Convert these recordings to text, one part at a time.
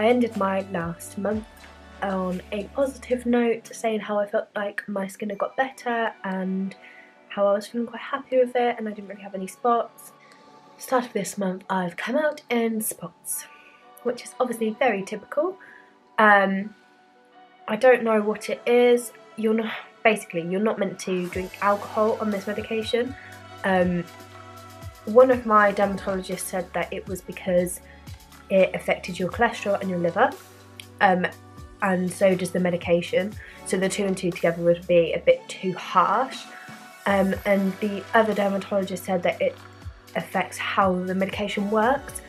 ended my last month on a positive note, saying how I felt like my skin had got better and how I was feeling quite happy with it and I didn't really have any spots. Start of this month I've come out in spots, which is obviously very typical. I don't know what it is. You're not meant to drink alcohol on this medication. One of my dermatologists said that it was because it affected your cholesterol and your liver, and so does the medication, so the two and two together would be a bit too harsh. And the other dermatologist said that it affects how the medication works.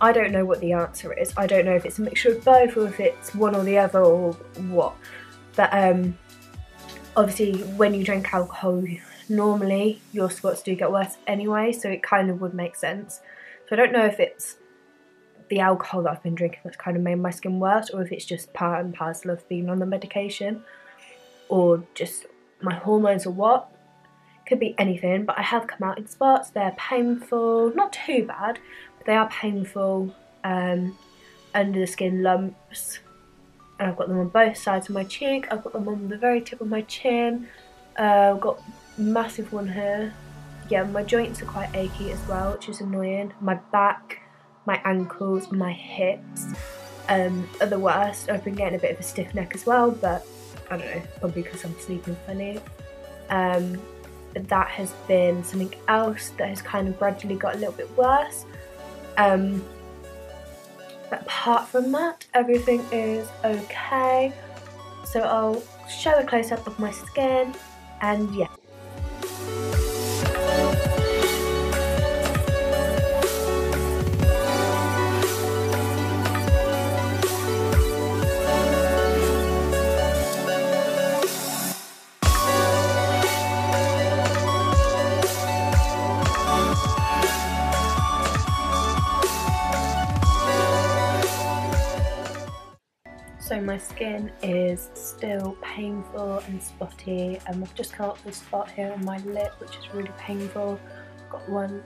I don't know what the answer is. I don't know if it's a mixture of both or if it's one or the other or what. But obviously when you drink alcohol, normally your spots do get worse anyway, so it kind of would make sense. So I don't know if it's the alcohol that I've been drinking that's kind of made my skin worse, or if it's just part and parcel of being on the medication, or just my hormones or what. Could be anything, but I have come out in spots. They're painful, not too bad, but they are painful, under the skin lumps, and I've got them on both sides of my cheek. I've got them on the very tip of my chin. I've got a massive one here. Yeah, my joints are quite achy as well, which is annoying. My back, my ankles, my hips are the worst. I've been getting a bit of a stiff neck as well, but I don't know, probably because I'm sleeping funny. That has been something else that has kind of gradually got a little bit worse. But apart from that, everything is okay. So I'll show a close-up of my skin, and yeah. So my skin is still painful and spotty. I've just come up with a spot here on my lip, which is really painful. Got one,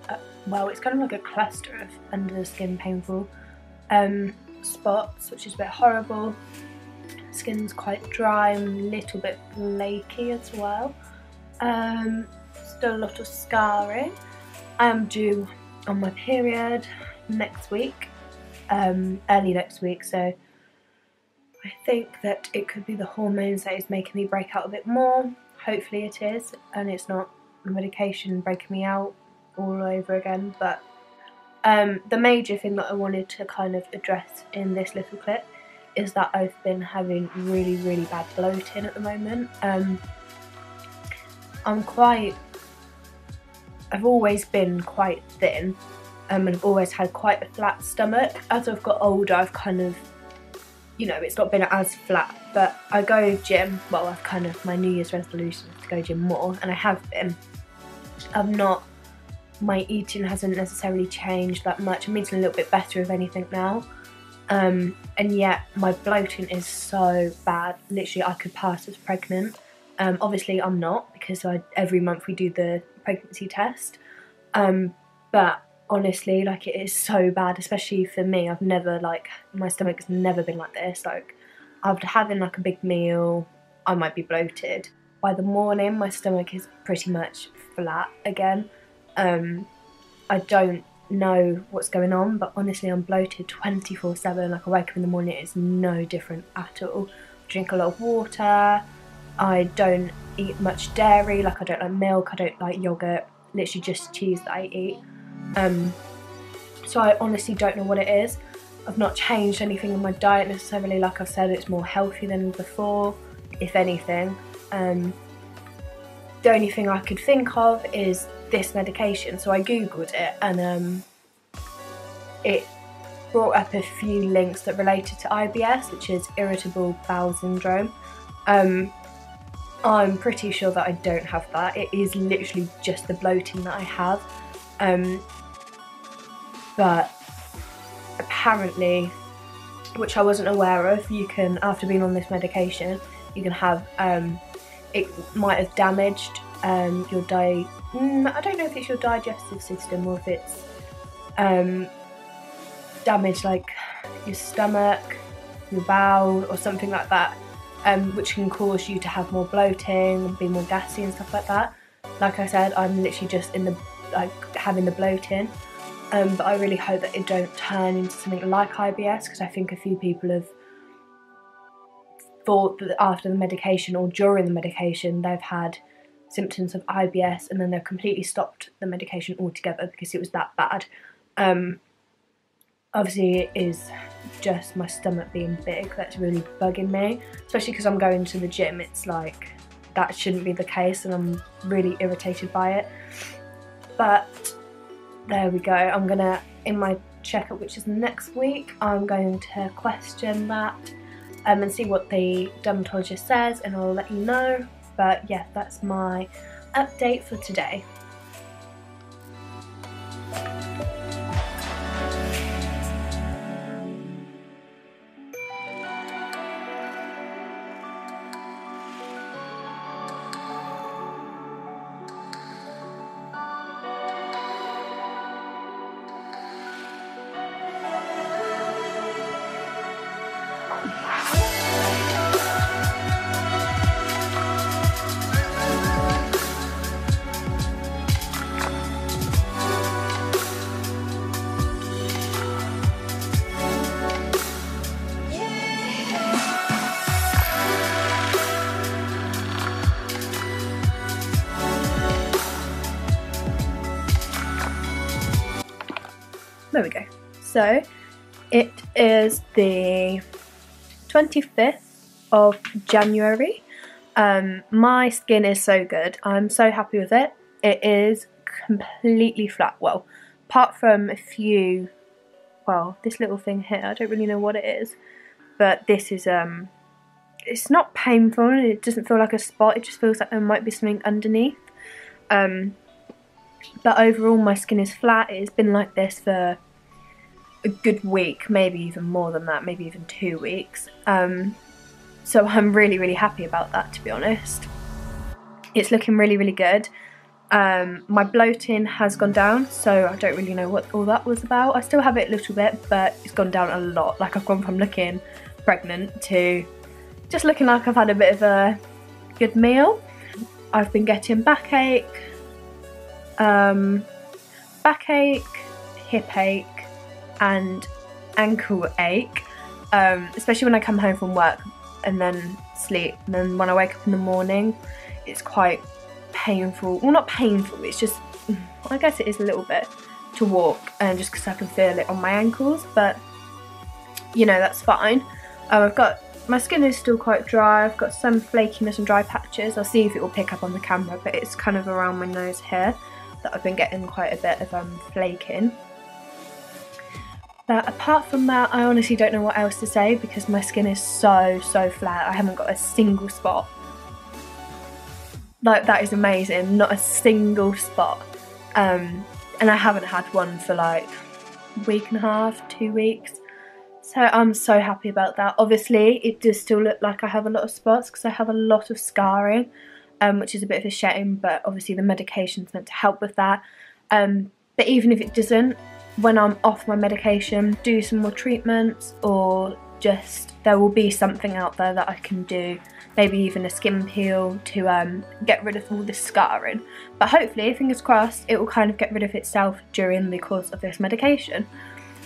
well, it's kind of like a cluster of under the skin painful spots, which is a bit horrible. Skin's quite dry and a little bit flaky as well. Still a lot of scarring. I am due on my period next week, early next week, so I think that it could be the hormones that is making me break out a bit more. Hopefully it is, and it's not the medication breaking me out all over again. But the major thing that I wanted to kind of address in this little clip is that I've been having really, really bad bloating at the moment. I've always been quite thin, and I've always had quite a flat stomach. As I've got older, I've kind of, you know, it's not been as flat, but I go gym. Well, I've kind of, my New Year's resolution is to go gym more, and I have been. My eating hasn't necessarily changed that much. I'm eating a little bit better, if anything, now. And yet my bloating is so bad. Literally, I could pass as pregnant. Obviously, I'm not, because every month we do the pregnancy test. But honestly, like, it is so bad, especially for me. I've never, like, my stomach's never been like this. Like, after having like a big meal, I might be bloated. By the morning, my stomach is pretty much flat again. I don't know what's going on, but honestly, I'm bloated 24/7. Like, I wake up in the morning, it's no different at all. I drink a lot of water. I don't eat much dairy. Like, I don't like milk. I don't like yogurt. Literally just cheese that I eat. So I honestly don't know what it is. I've not changed anything in my diet necessarily. Like I said, it's more healthy than before, if anything. The only thing I could think of is this medication. So I googled it, and it brought up a few links that related to IBS, which is irritable bowel syndrome. I'm pretty sure that I don't have that. It is literally just the bloating that I have. But apparently, which I wasn't aware of, you can, after being on this medication, you can have, it might have damaged your I don't know if it's your digestive system or if it's damaged like your stomach, your bowel or something like that, which can cause you to have more bloating and be more gassy and stuff like that. Like I said, I'm literally just in the having the bloating, but I really hope that it don't turn into something like IBS, because I think a few people have thought that after the medication or during the medication they've had symptoms of IBS, and then they've completely stopped the medication altogether because it was that bad. Obviously it is just my stomach being big that's really bugging me, especially because I'm going to the gym. It's like that shouldn't be the case, and I'm really irritated by it. But there we go. I'm gonna, in my checkup, which is next week, I'm going to question that and see what the dermatologist says, and I'll let you know. But yeah, that's my update for today. There we go. So it is the 25th of January. My skin is so good. I'm so happy with it. It is completely flat. Well, apart from a few, well, this little thing here, I don't really know what it is, but this is it's not painful, and it doesn't feel like a spot. It just feels like there might be something underneath. But overall my skin is flat. It's been like this for a good week, maybe even more than that, maybe even 2 weeks. So I'm really happy about that, to be honest. It's looking really good. My bloating has gone down, so I don't really know what all that was about. I still have it a little bit, but it's gone down a lot. Like, I've gone from looking pregnant to just looking like I've had a bit of a good meal. I've been getting backache, hip ache and ankle ache, especially when I come home from work and then sleep, and then when I wake up in the morning it's quite painful. Well, not painful, it's just, I guess it is a little bit to walk, and just because I can feel it on my ankles, but you know, that's fine. My skin is still quite dry. I've got some flakiness and dry patches. I'll see if it will pick up on the camera, but it's kind of around my nose here that I've been getting quite a bit of flaking. But apart from that, I honestly don't know what else to say, because my skin is so flat. I haven't got a single spot. Like, that is amazing. Not a single spot. And I haven't had one for like a week and a half, 2 weeks. So I'm so happy about that. Obviously, it does still look like I have a lot of spots because I have a lot of scarring, which is a bit of a shame, but obviously the medication's meant to help with that. But even if it doesn't, when I'm off my medication, do some more treatments, or just there will be something out there that I can do, maybe even a skin peel to get rid of all this scarring. But hopefully, fingers crossed, it will kind of get rid of itself during the course of this medication.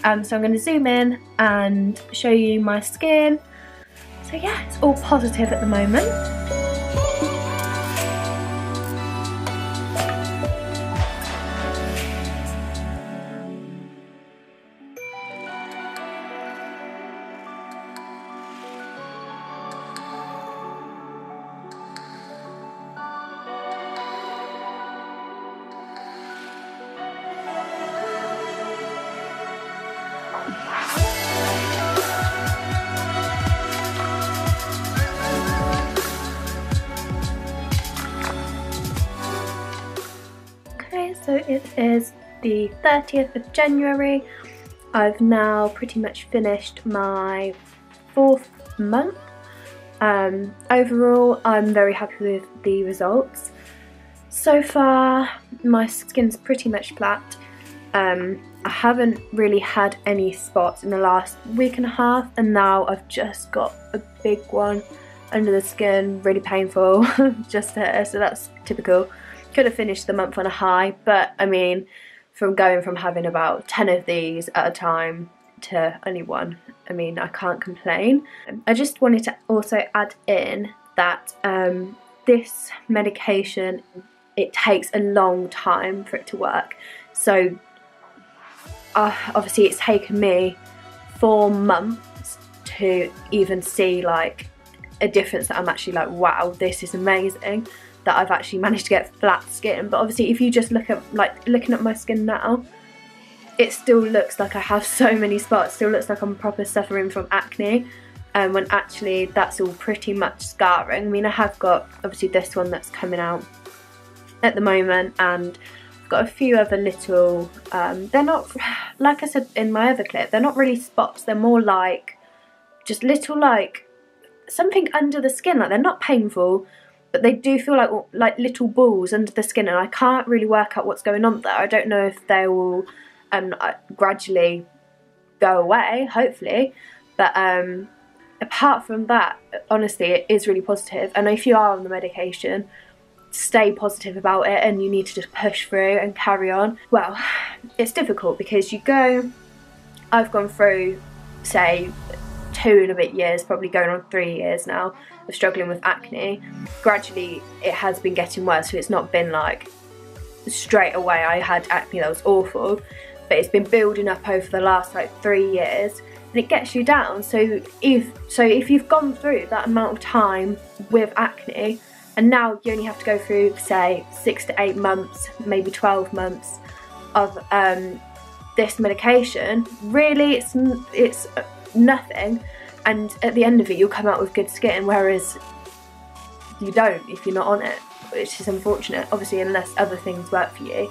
So I'm going to zoom in and show you my skin. So yeah, it's all positive at the moment. So it is the 30th of January. I've now pretty much finished my 4th month. Overall, I'm very happy with the results. So far, my skin's pretty much flat. I haven't really had any spots in the last week and a half, and now I've just got a big one under the skin, really painful, just there, so that's typical. Could have finished the month on a high, but I mean, from going from having about 10 of these at a time to only one, I mean, I can't complain. I just wanted to also add in that this medication, it takes a long time for it to work. So obviously it's taken me 4 months to even see like a difference that I'm actually like, wow, this is amazing, that I've actually managed to get flat skin. But obviously if you just look at, like, looking at my skin now, it still looks like I have so many spots, still looks like I'm proper suffering from acne, when actually that's all pretty much scarring. I mean, I have got obviously this one that's coming out at the moment, and I've got a few other little, they're not, like I said in my other clip, they're not really spots, they're more like just little, like something under the skin, like they're not painful, but they do feel like little balls under the skin, and I can't really work out what's going on there. I don't know if they will gradually go away, hopefully, but apart from that, honestly, it is really positive. And if you are on the medication, stay positive about it, and you need to just push through and carry on. Well, it's difficult because I've gone through, say, 2 and a bit years, probably going on 3 years now, of struggling with acne. Gradually it has been getting worse, so it's not been like straight away I had acne that was awful, but it's been building up over the last like 3 years, and it gets you down. So if you've gone through that amount of time with acne, and now you only have to go through, say, 6 to 8 months, maybe 12 months of this medication, really it's nothing, and at the end of it you'll come out with good skin, whereas you don't if you're not on it, which is unfortunate, obviously, unless other things work for you.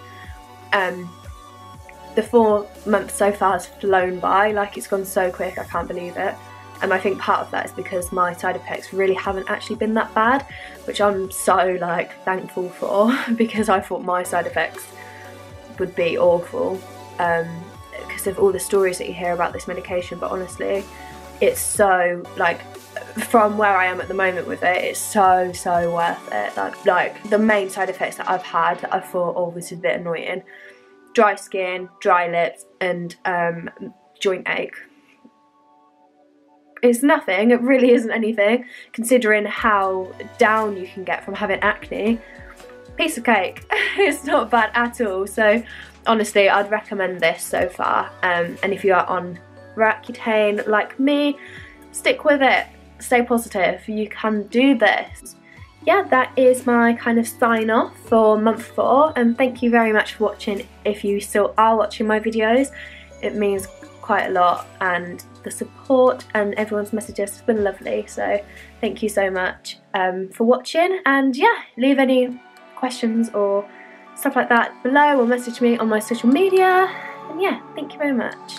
The 4 months so far has flown by, like, it's gone so quick, I can't believe it. And I think part of that is because my side effects really haven't actually been that bad, which I'm so like thankful for, because I thought my side effects would be awful, because of all the stories that you hear about this medication. But honestly, it's so, like, from where I am at the moment with it, it's so worth it. Like the main side effects that I've had that I thought, oh, this is a bit annoying: dry skin, dry lips, and joint ache. It's nothing, it really isn't anything, considering how down you can get from having acne. Piece of cake. It's not bad at all. So honestly, I'd recommend this so far, and if you are on Roaccutane like me, stick with it, stay positive, you can do this. Yeah, that is my kind of sign off for month 4, and thank you very much for watching. If you still are watching my videos, it means quite a lot, and the support and everyone's messages has been lovely, so thank you so much for watching. And yeah, leave any questions or stuff like that below, or message me on my social media, and yeah, thank you very much.